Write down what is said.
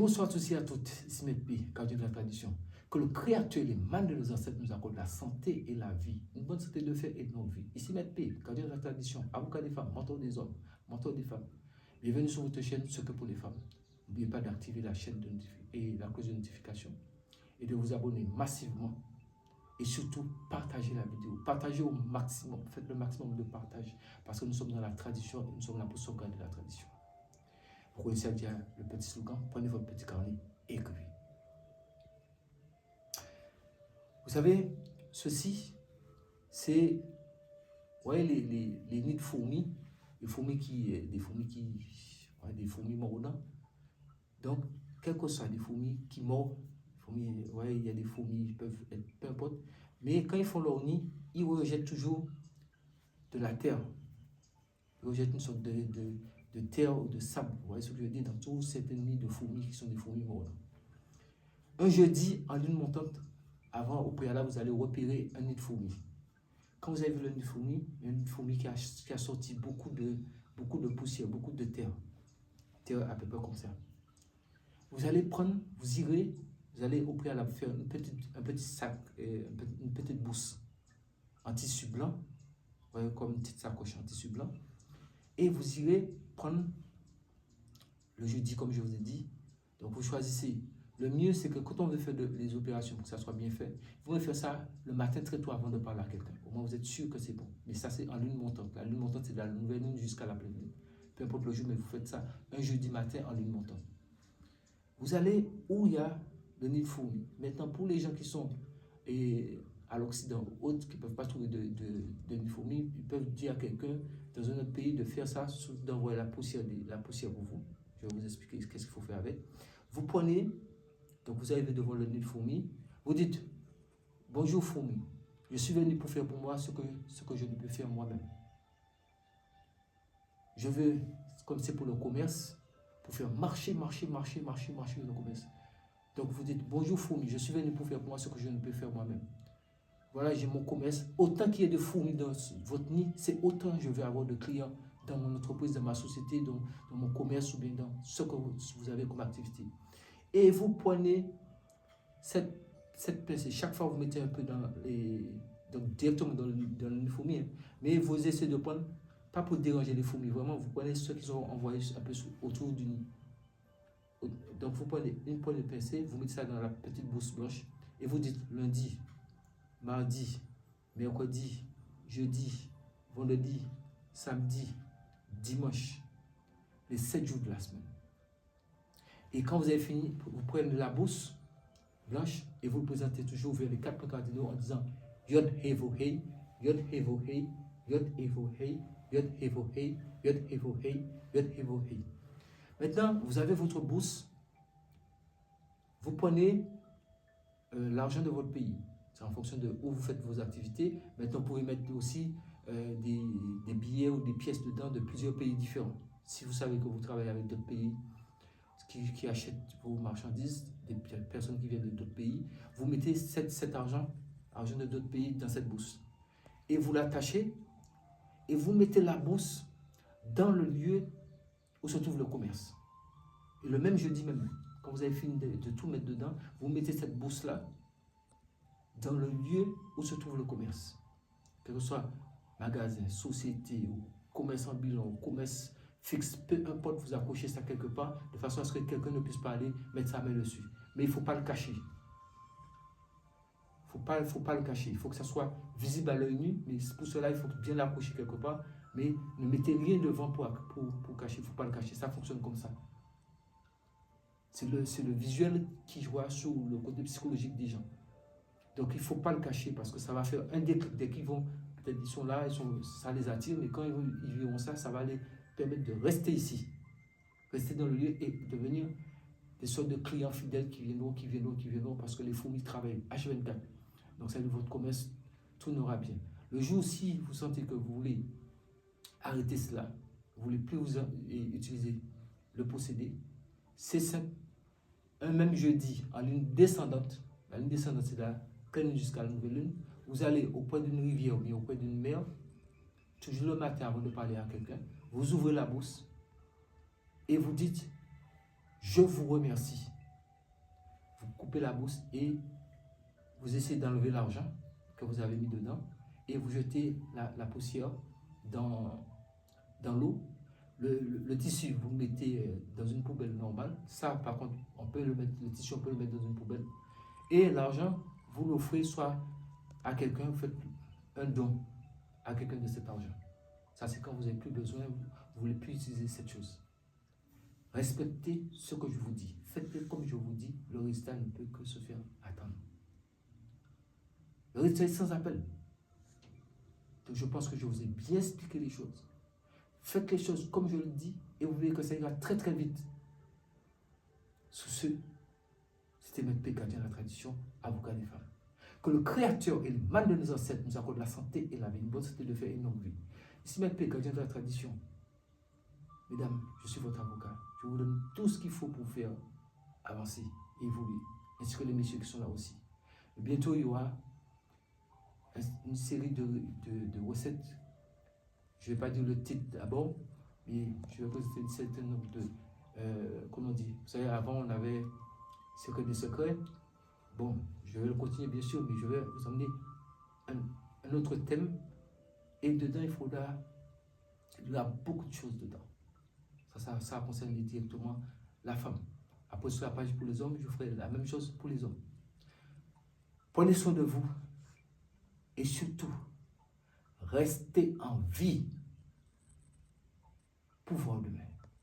bonsoir aussi à toutes, ici mes pays, gardien de la tradition. Que le Créateur, les mains de nos ancêtres nous accorde la santé et la vie, une bonne santé de fait et de longue vie. Ici mes pays, gardien de la tradition, avocat des femmes, mentor des hommes, mentor des femmes. Bienvenue sur votre chaîne, ce que pour les femmes. N'oubliez pas d'activer la chaîne et la cloche de notification et de vous abonner massivement. Et surtout, partagez la vidéo. Partagez au maximum. Faites le maximum de partage. Parce que nous sommes dans la tradition et nous sommes là pour sauvegarder la tradition. Vous connaissez déjà le petit slogan. Prenez votre petit carnet et écrivez. Vous savez, ceci, c'est, vous voyez les nids de fourmis, des fourmis mordant. Donc, quel que soit des fourmis qui mordent, ouais, il y a des fourmis qui peuvent être peu importe, mais quand ils font leur nid, ils rejettent toujours de la terre. Ils rejettent une sorte de terre ou de sable. Vous voyez ce que je veux dire dans tous ces nids de fourmis qui sont des fourmis mortes. Un jeudi, en lune montante, avant, au préalable, vous allez repérer un nid de fourmis. Quand vous avez vu le nid de fourmis, il y a une fourmi qui a sorti beaucoup de poussière, beaucoup de terre. Terre à peu près comme ça. Vous allez prendre, vous irez, vous allez au préalable faire un petit sac, une petite bourse en tissu blanc, voyez, comme une petite sacoche en tissu blanc. Et vous irez prendre le jeudi, comme je vous ai dit. Donc vous choisissez. Le mieux, c'est que quand on veut faire les opérations pour que ça soit bien fait, vous pouvez faire ça le matin très tôt avant de parler à quelqu'un. Au moins, vous êtes sûr que c'est bon. Mais ça, c'est en lune montante. La lune montante, c'est de la nouvelle lune jusqu'à la pleine lune. Peu importe le jour, mais vous faites ça un jeudi matin en lune montante. Vous allez où il y a le nid de fourmis. Maintenant, pour les gens qui sont à l'Occident ou autres, qui ne peuvent pas trouver de nid de fourmis, ils peuvent dire à quelqu'un dans un autre pays de faire ça, d'envoyer la poussière pour vous. Je vais vous expliquer qu'est-ce qu'il faut faire avec. Vous prenez, donc vous arrivez devant le nid de fourmis, vous dites « Bonjour fourmis, je suis venu pour faire pour moi ce que je ne peux faire moi-même. Je veux, comme c'est pour le commerce, pour faire marcher le commerce. Donc vous dites, bonjour fourmis, je suis venu pour faire pour moi ce que je ne peux faire moi-même. Voilà, j'ai mon commerce. Autant qu'il y ait de fourmis dans votre nid, c'est autant je vais avoir de clients dans mon entreprise, dans ma société, dans mon commerce ou bien dans ce que vous avez comme activité. Et vous prenez cette pincée. Chaque fois, vous mettez un peu donc directement dans le nid de fourmis. Hein. Mais vous essayez de prendre, pas pour déranger les fourmis, vraiment, vous prenez ceux qui sont envoyés un peu autour du nid. Donc vous prenez une poignée de pincée, vous mettez ça dans la petite bourse blanche et vous dites lundi, mardi, mercredi, jeudi, vendredi, samedi, dimanche, les 7 jours de la semaine. Et quand vous avez fini, vous prenez la bourse blanche et vous le présentez toujours vers les 4 points cardinaux en disant Yod Hevo Hei, Yod Hevo Hei, Yod Hevo Hei, Yod Hevo Hei, Yod Hevo Hei, Yod Hevo Hei. Maintenant, vous avez votre bourse. Vous prenez l'argent de votre pays. C'est en fonction de où vous faites vos activités. Maintenant, vous pouvez mettre aussi des billets ou des pièces dedans de plusieurs pays différents. Si vous savez que vous travaillez avec d'autres pays qui achètent vos marchandises, des personnes qui viennent d'autres pays, vous mettez cet argent de d'autres pays dans cette bourse. Et vous l'attachez et vous mettez la bourse dans le lieu où se trouve le commerce. Et le même jeudi même, quand vous avez fini de tout mettre dedans, vous mettez cette bourse-là dans le lieu où se trouve le commerce. Que ce soit magasin, société, ou commerce ambulant, ou commerce fixe, peu importe, vous accrochez ça quelque part, de façon à ce que quelqu'un ne puisse pas aller mettre sa main dessus. Mais il ne faut pas le cacher. Il ne faut pas le cacher. Il faut que ça soit visible à l'œil nu, mais pour cela, il faut bien l'accrocher quelque part. Mais ne mettez rien devant pour cacher, il ne faut pas le cacher, ça fonctionne comme ça. C'est le visuel qui joue sur le côté psychologique des gens. Donc il ne faut pas le cacher parce que ça va faire un déclic. Dès qu'ils vont, peut-être ils sont là, ça les attire, mais quand ils verront ça, ça va les permettre de rester ici. Rester dans le lieu et devenir des sortes de clients fidèles qui viendront parce que les fourmis travaillent H24. Donc ça veut dire que votre commerce tournera bien. Le jour si vous sentez que vous voulez arrêter cela, vous ne voulez plus vous utiliser le procédé, c'est simple. Un même jeudi, en lune descendante, la lune descendante c'est la pleine lune jusqu'à la nouvelle lune, vous allez auprès d'une rivière ou bien auprès d'une mer, toujours le matin avant de parler à quelqu'un, vous ouvrez la bourse et vous dites « Je vous remercie coupez la bourse et vous essayez d'enlever l'argent que vous avez mis dedans et vous jetez la poussière dans l'eau. Le tissu, vous le mettez dans une poubelle normale. Ça, par contre, le tissu, on peut le mettre dans une poubelle. Et l'argent, vous l'offrez soit à quelqu'un, vous faites un don à quelqu'un de cet argent. Ça, c'est quand vous n'avez plus besoin, vous ne voulez plus utiliser cette chose. Respectez ce que je vous dis. Faites-le comme je vous dis. Le résultat ne peut que se faire attendre. Le résultat est sans appel. Donc, je pense que je vous ai bien expliqué les choses. Faites les choses comme je le dis et vous verrez que ça ira très très vite. Sous ce, c'était Maître P. Gardien de la tradition, avocat des femmes. Que le Créateur et le mal de nos ancêtres nous accordent la santé et la vie, une bonne santé de faire une longue vie. Ici Maître P. Gardien de la tradition. Mesdames, je suis votre avocat. Je vous donne tout ce qu'il faut pour faire avancer et évoluer. Ainsi que les messieurs qui sont là aussi. Et bientôt, il y aura une série de recettes. Je ne vais pas dire le titre d'abord, mais je vais présenter un certain nombre de... comment on dit? Vous savez, avant, on avait Secret des secrets. Bon, je vais le continuer, bien sûr, mais je vais vous emmener un autre thème. Et dedans, il y a beaucoup de choses dedans. Ça concerne directement la femme. Après, sur la page pour les hommes, je ferai la même chose pour les hommes. Prenez soin de vous. Et surtout, restez en vie pour voir demain.